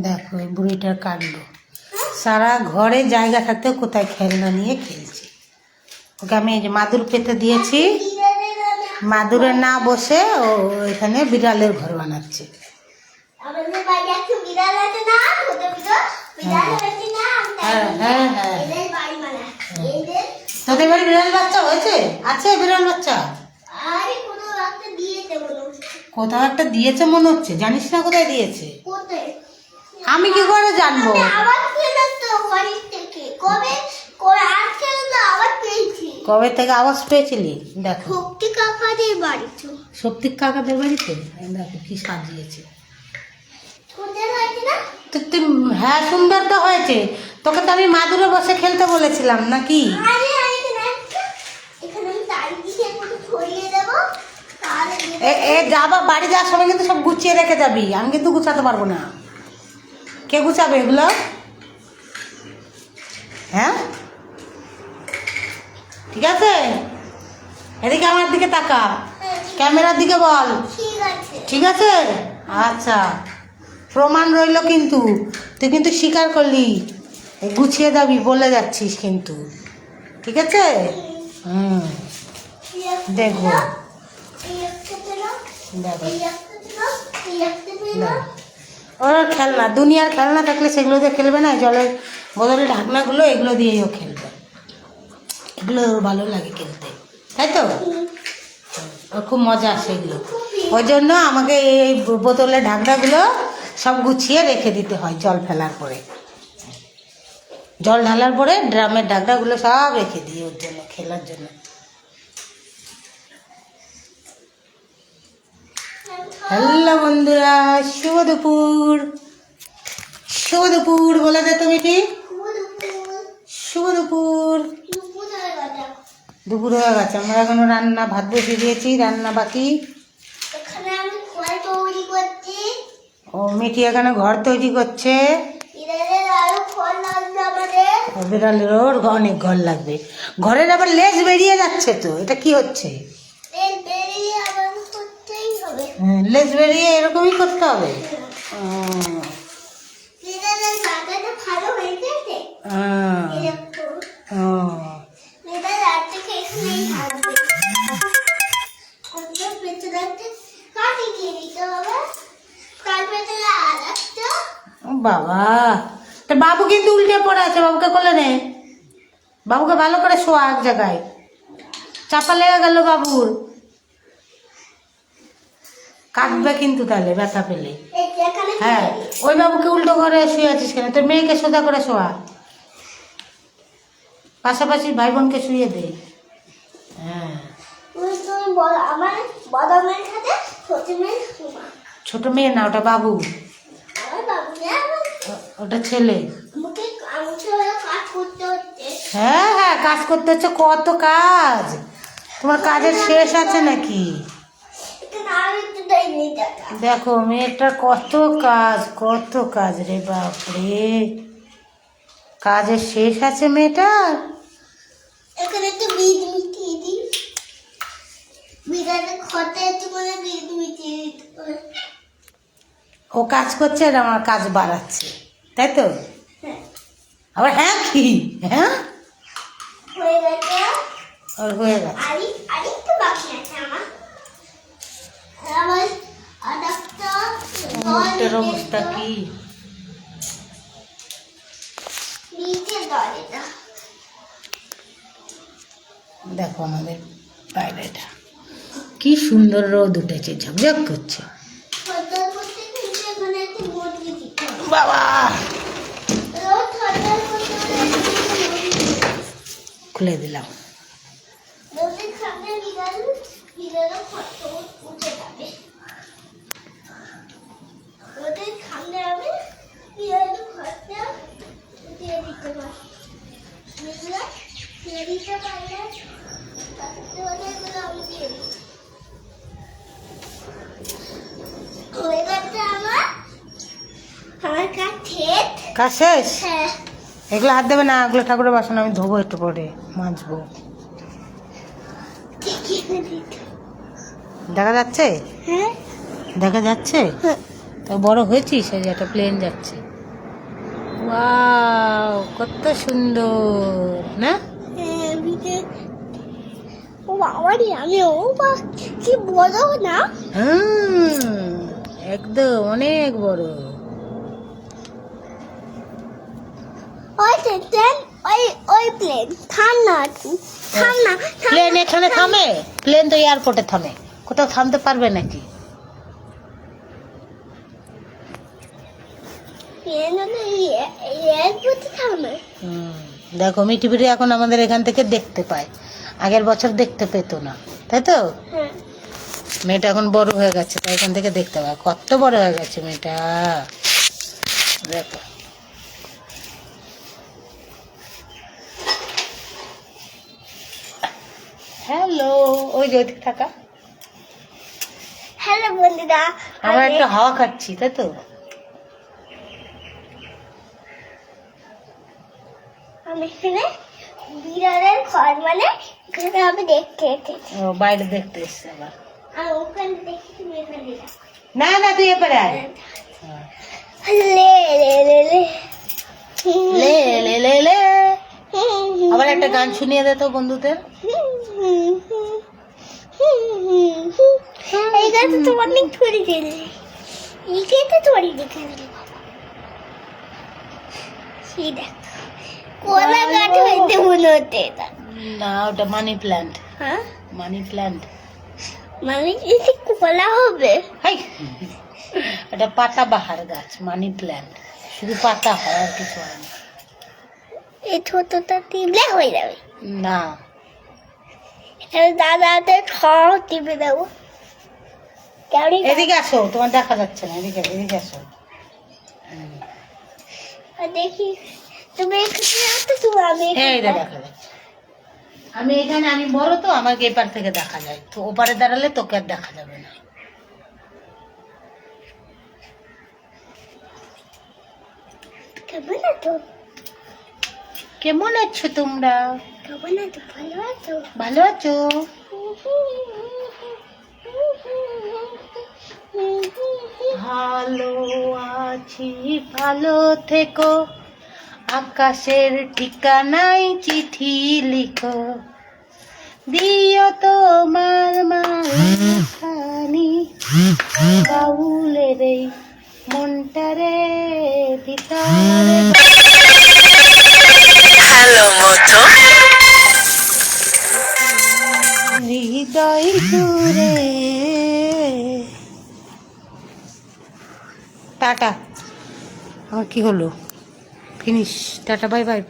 দেখো এই বুড়িটার কাণ্ড, সারা ঘরে জায়গা থাকতেও কোথায় খেলনা নিয়ে খেলছে। ওকে আমি এই যে মাদুর পেতে দিয়েছি, মাদুরে না বসে ও এখানে বিড়ালের ঘর বানাচ্ছে। তোদের বাড়ি বিড়াল বাচ্চা হয়েছে? আছে বিড়াল বাচ্চা? কোথাও একটা দিয়েছে মনে হচ্ছে, জানিস না কোথায় দিয়েছে? আমি কি করে জানবো? কবে থেকে আওয়াজ পেয়েছিলি? দেখো শক্তি কাকাদের বাড়িতে দেখো কি সাজিয়েছে। হ্যাঁ সুন্দর তো হয়েছে, তোকে তো আমি মাদুরে বসে খেলতে বলেছিলাম নাকি? যাবা বাড়ি যাওয়ার সময় কিন্তু সব গুছিয়ে রেখে যাবি, আমি কিন্তু গুছাতে পারবো না। কে গুছাবে এগুলো? হ্যাঁ ঠিক আছে, এদিকে আমার দিকে তাকা, ক্যামেরার দিকে বল। ঠিক আছে আচ্ছা, প্রমাণ রইল কিন্তু, তুই কিন্তু স্বীকার করলি, গুছিয়ে যাবি বলে যাচ্ছিস কিন্তু, ঠিক আছে? দেখবো ওর খেলনা, দুনিয়ার খেলনা থাকলে সেগুলো দিয়ে খেলবে না, জলের বোতলের ঢাকনাগুলো এগুলো দিয়েই ও খেলবে, এগুলো ওর ভালো লাগে খেলতে, তাই তো? ওর খুব মজা আসে এগুলো, ওই জন্য আমাকে এই বোতলের ঢাকনাগুলো সব গুছিয়ে রেখে দিতে হয়। জল ফেলার পরে, জল ঢালার পরে ড্রামের ঢাকনাগুলো সব রেখে দিই ওর জন্য, খেলার জন্য। হ্যালো বন্ধুরা, শুভ দুপুর। শুভ দুপুর বলে দে তুমি, ঠিক? শুভ দুপুর। দুপুর হয়ে গেছে, আমরা এখনো রান্না, ভাত বসিয়ে দিয়েছি, রান্না বাকি। ও মিঠি এখানে ঘর তৈরি করছে, বিড়ালের ওর অনেক ঘর লাগবে। ঘরের আবার লেজ বেরিয়ে যাচ্ছে তো, এটা কি হচ্ছে? লেজ বেরিয়ে এরকমই করতে হবে। বাবা, তো বাবু কিন্তু উল্টে পড়ে আছে, বাবুকে কোলে নে, বাবুকে ভালো করে শোয়া এক জায়গায়, চাপা লেগে গেল বাবুর, কাঁদবে কিন্তু তাহলে ব্যথা পেলে। হ্যাঁ ওই বাবুকে উল্টো করে শুয়ে আছিস কেন? তোর মেয়েকে সোজা করে শোয়া, পাশাপাশি ভাই বোনকে শুয়ে দে। হ্যাঁ ছোট মেয়ে না, ওটা বাবু, ওটা ছেলে। হ্যাঁ হ্যাঁ কাজ করতে হচ্ছে, কত কাজ, তোমার কাজের শেষ আছে নাকি? দেখো মেয়েটার কত কাজ, কত কাজ রে বাপরে, কাজের শেষ আছে মেয়েটার। ও কাজ করছে আর আমার কাজ বাড়াচ্ছে, তাই তো? আবার হ্যাঁ কি হ্যাঁ ওর হয়ে গেছে। অবস্থা কি দেখো আমাদের বাইরেটা কি সুন্দর রোদ উঠেছে, ঝকঝক করছে। বাবা খুলে দিলাম। কাজ শেষ? এগুলো হাত দেবে না, এগুলো ঠাকুরের বাসন, আমি ধোবো একটু পরে, মাজবো। দেখা যাচ্ছে? দেখা যাচ্ছে? তো বড় হয়েছিস, এই যে একটা প্লেন যাচ্ছে। ওয়াও, কত সুন্দর না? ও বাবারি, আমি ও বা কি বড় না। একদম অনেক বড়। ওই ট্রেন, ওই প্লেন থাম না, থাম না। প্লেন এখানে থামে? প্লেন তো এয়ারপোর্টে থামে, কোথাও থামতে পারবে নাকি? প্লেন তো এয়ারপোর্টে থামে। দেখো মিঠি পিঠি এখন আমাদের এখান থেকে দেখতে পায়, আগের বছর দেখতে পেতো না, তাই তো? হ্যাঁ। মেয়েটা এখন বড় হয়ে গেছে, তাই এখান থেকে দেখতে পায়। কত বড় হয়ে গেছে মেয়েটা, দেখো। হ্যালো, ওই যে ওইদিকে থাকা। হ্যালো বন্ধুরা, আমরা একটু হাওয়া খাচ্ছি, তাই তো? আমি এখানে বিড়ালের ঘর, মানে এখানে আমি দেখতে এসেছি। ও বাইরে দেখতে এসছে আবার। আর ওখানে দেখি তুমি এখানে দেখো। না না, তুই এবারে আয়। লে লে লে লে লে লে লে লে। আবার একটা গান শুনিয়ে দে তো বন্ধুদের। এই গাছ তো অনেক ধরে দিলে, এই গাছে ধরে দেখে দিলে সেই দেখ, কলা গাছ হইতে মনে হতে। না, ওটা মানি প্ল্যান্ট। হ্যাঁ, মানি প্ল্যান্ট মানে এসে কলা হবে। হাই, এটা পাতা বাহার গাছ, মানি প্ল্যান্ট। শুধু পাতা হয়, আর কিছু হয় না। এই ছোটটা টিপলে হয়ে যাবে। না, দাদাতে খাওয়া টিপে দেবো। কেমন এদিকে আসো, তোমার দেখা যাচ্ছে না, এদিকে এদিকে আসো। দেখি তুমি এখানে আসো, তুমি আমি এই দেখা যাচ্ছে। আমি এখানে, আমি বড় তো, আমাকে এপার থেকে দেখা যায়, তো ওপারে দাঁড়ালে তোকে আর দেখা যাবে না। কেমন আছো? কেমন আছো তোমরা? কেমন আছো? ভালো আছো? ভালো আছো? ভালো আছি, ভালো থেকো, আকাশের ঠিকানায় চিঠি লিখো, দিও তোমার মাখানি বাউলের এই মনটারে ভিতরে। হ্যালো মোটো, হৃদয় জুড়ে। টাটা। আমার কি হলো? ফিনিশ। Tata, bye bye.